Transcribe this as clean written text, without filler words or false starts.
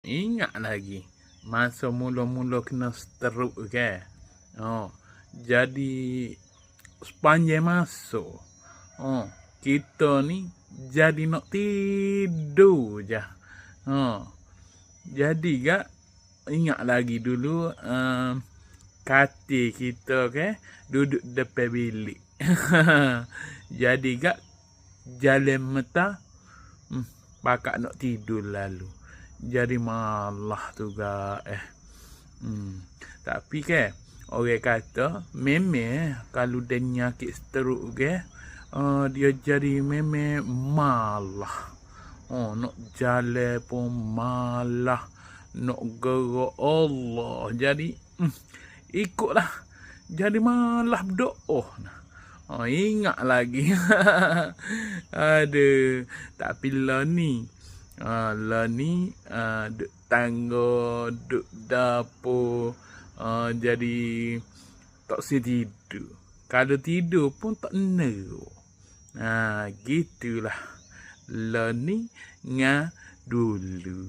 Ingat lagi masa mula-mula kena stroke ke. Jadi sepanjang masa kita ni jadi nak tidur je. Jadi gak ingat lagi dulu katil kita ke duduk depan bilik. Jadi gak jalan mata pakak nak tidur lalu. Jadi malah tu gak Tapi ke orang kata memang kalau dia nyakit stroke ke dia jadi memang malah. Nak jalan pun malah, nak gerak Allah. Jadi ikutlah. Jadi malah berdoa. Ingat lagi. Aduh. Tapi lah ni duk tangga, duk dapur. Jadi tak tidur. Kalau tidur pun tak neruk. Gitulah. Lah ni ngah dulu.